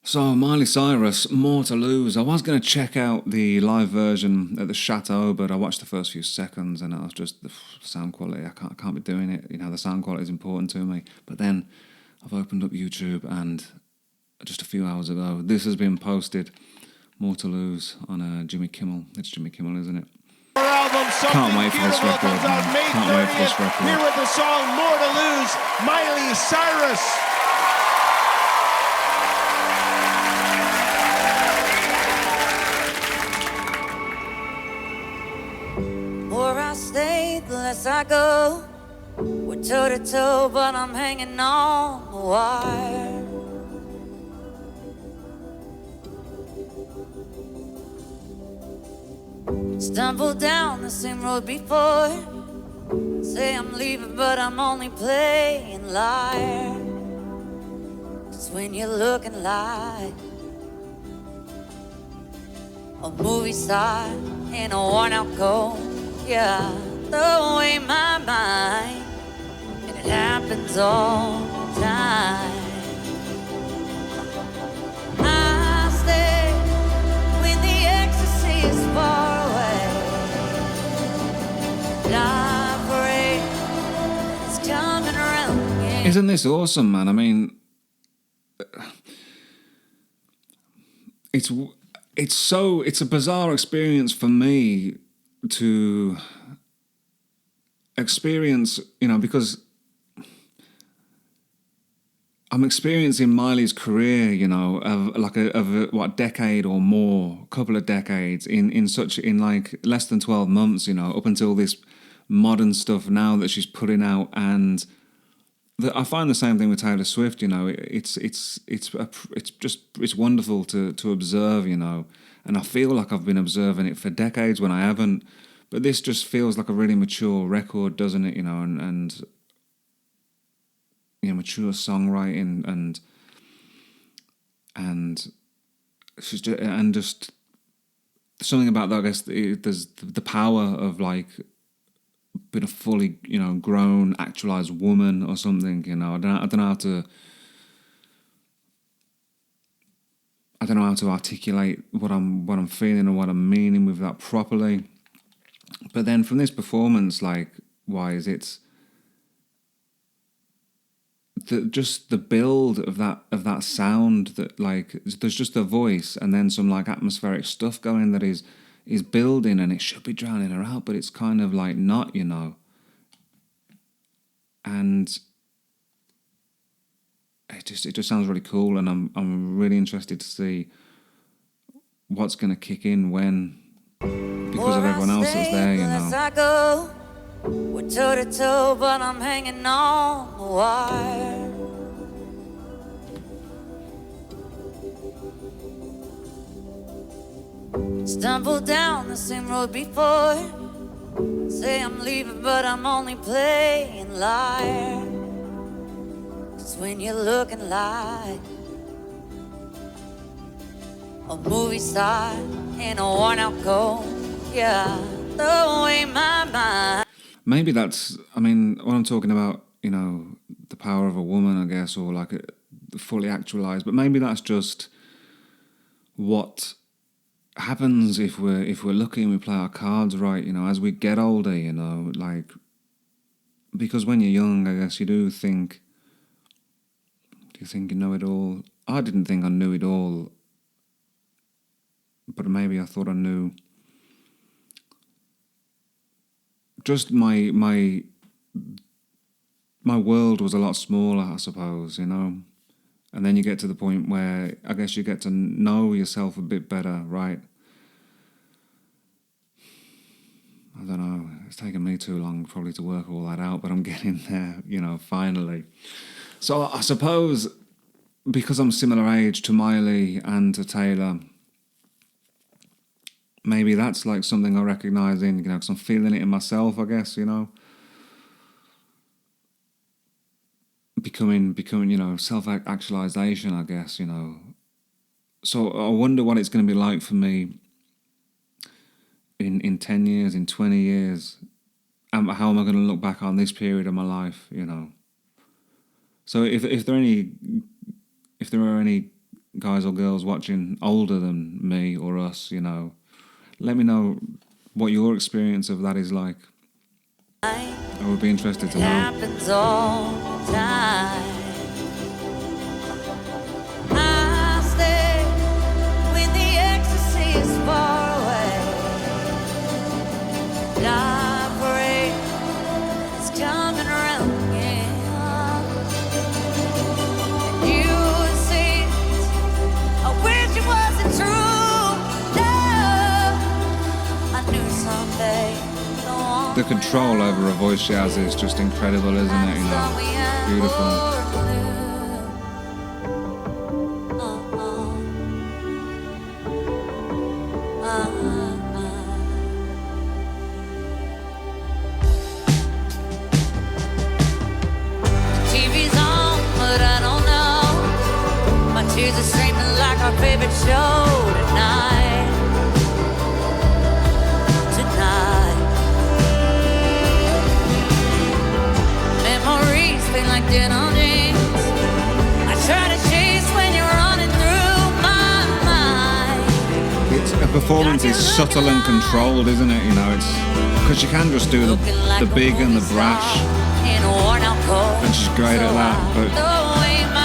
So, Miley Cyrus, More to Lose. I was going to check out the live version at the Chateau, but I watched the first few seconds and it was just the sound quality. I can't be doing it. You know, the sound quality is important to me. But then I've opened up YouTube and just a few hours ago, this has been posted. More to Lose on Jimmy Kimmel. It's Jimmy Kimmel, isn't it? Album, Can't wait for this record, man. Can't wait for this record. Here with the song More to Lose, Miley Cyrus. More I stay, the less I go. We're toe to toe, but I'm hanging on the wire. Stumbled down the same road before. Say I'm leaving, but I'm only playing liar. 'Cause when you're looking like a movie star in a worn-out coat, yeah, throw away my mind, and it happens all the time. I stay when the ecstasy is far away. I pray it's coming around again. Isn't this awesome, man? I mean, it's a bizarre experience for me to experience, because I'm experiencing Miley's career, of what, decade or more, couple of decades in like less than 12 months, up until this modern stuff now that she's putting out. And I find the same thing with Taylor Swift. It's wonderful to observe, and I feel like I've been observing it for decades when I haven't. But this just feels like a really mature record, doesn't it? And mature songwriting and just something about that. I guess there's the power of like being a fully grown, actualized woman or something. I don't know how to articulate what I'm feeling or what I'm meaning with that properly. But then from this performance, it's the build of that sound, that there's just a voice and then some atmospheric stuff going that is building, and it should be drowning her out, but it's kind of not, and it just sounds really cool, and I'm really interested to see what's going to kick in when, because of everyone else that's there, I go. We're toe to toe, but I'm hanging on the wire. Stumbled down the same road before. Say I'm leaving, but I'm only playing liar. 'Cause when you're looking like a movie star in a worn-out coat, yeah, throw away my mind. Maybe that's, what I'm talking about, the power of a woman, I guess, or fully actualized. But maybe that's just what happens if we're lucky and we play our cards right, as we get older, because when you're young, I guess do you think you know it all? I didn't think I knew it all, but maybe I thought I knew. Just my world was a lot smaller, I suppose, And then you get to the point where I guess you get to know yourself a bit better, right? I don't know. It's taken me too long probably to work all that out, but I'm getting there, finally. So I suppose because I'm similar age to Miley and to Taylor, maybe that's something I recognise in, because I'm feeling it in myself, I guess, Becoming, self-actualization, I guess, So I wonder what it's going to be like for me in 10 years, in 20 years. How am I going to look back on this period of my life, So if there are any guys or girls watching older than me or us, you know, let me know what your experience of that is like. I would be interested to know. Happens all the time. I stay when the ecstasy is far away. I pray it's coming around again. And you see, I wish it wasn't true. No, I knew someday. The control over a voice she has is just incredible, isn't it? You know, beautiful. TV's on, but I don't know. My tears are streaming like our favorite show tonight. Memories feel like dead on jeans. I try to chase when you're running through my mind. It's a performance is subtle and controlled, isn't it? You know, it's because she can just do the big and the brash, and she's great at that. But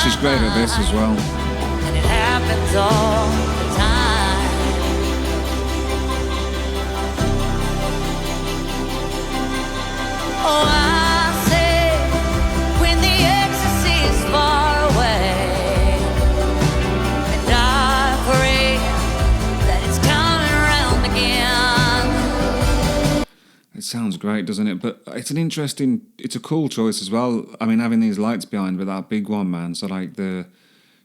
she's great at this as well. And it happens all the time. Oh, I say when the ecstasy is far away, and I pray that it's coming around again. It sounds great, doesn't it? But it's a cool choice as well. I mean, having these lights behind with that big one, man. So like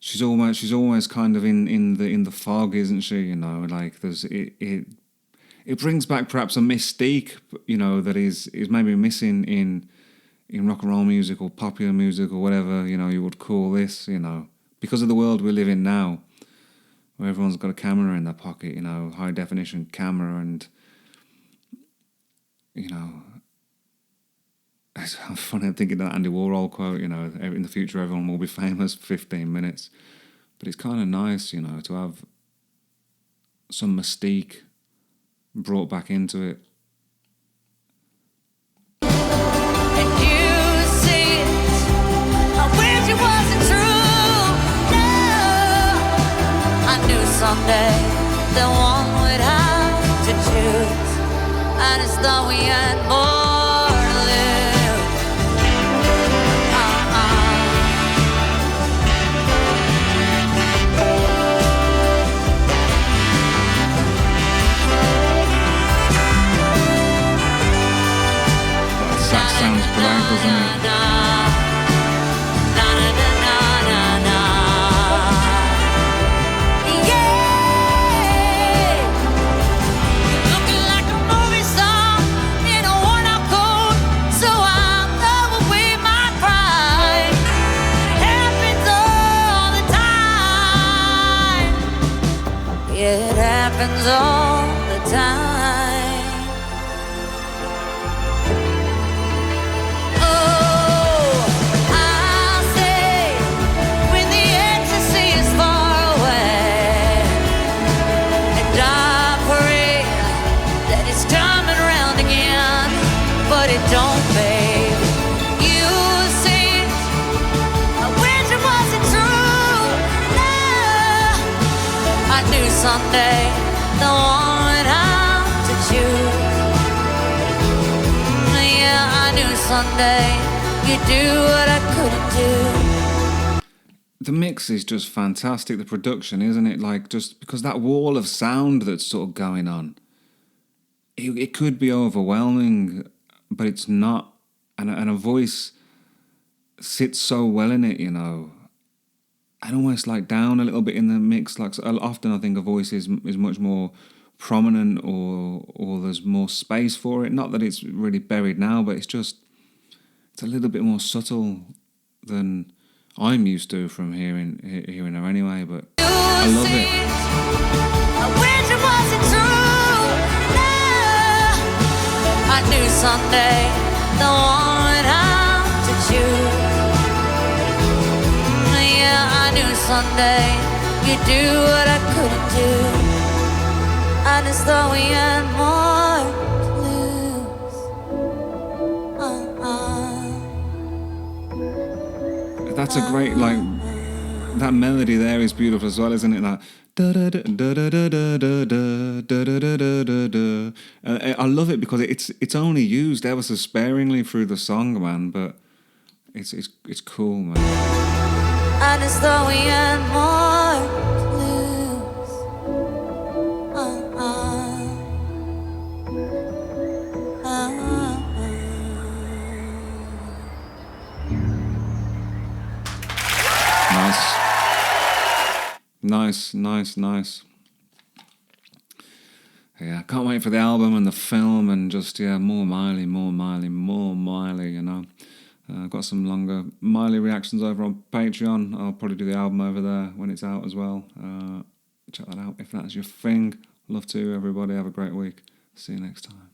she's always kind of in the fog, isn't she? You know, like there's it brings back perhaps a mystique, you know, that is maybe missing in rock and roll music or popular music or whatever, you know, you would call this, you know, because of the world we live in now, where everyone's got a camera in their pocket, you know, high definition camera, and you know, it's funny, I'm thinking that Andy Warhol quote, you know, in the future everyone will be famous for 15 minutes, but it's kind of nice, you know, to have some mystique brought back into it. And you see it, I wish it wasn't true. No, I knew someday that one would have to choose. I just thought we had more to lose. That sounds great, doesn't it? Looking like a movie song in a worn-out coat, so I throw away my pride. Happens all the time. It happens all the time. Don't, babe. You see it, I wish it wasn't true. No, I knew someday the one would have to choose. Yeah, I knew someday you'd do what I couldn't do. The mix is just fantastic, the production, isn't it? Like, just because that wall of sound that's sort of going on, it could be overwhelming, but it's not, and a voice sits so well in it, you know, and almost like down a little bit in the mix. Like so often, I think a voice is much more prominent, or there's more space for it. Not that it's really buried now, but it's a little bit more subtle than I'm used to from hearing her anyway. But I love it. I wish it wasn't true. I knew someday the one would have to choose. Yeah, I knew someday could do what I couldn't do. I just thought we had more to lose. That's a great, like, that melody there is beautiful as well, isn't it? Like, da da da da da da da da da da da da da. I love it because it's only used ever so sparingly through the song, man. But it's cool, man. I just thought we had more to lose. Nice. Yeah, can't wait for the album and the film and just, more Miley, you know. I've got some longer Miley reactions over on Patreon. I'll probably do the album over there when it's out as well. Check that out if that's your thing. Love to, everybody. Have a great week. See you next time.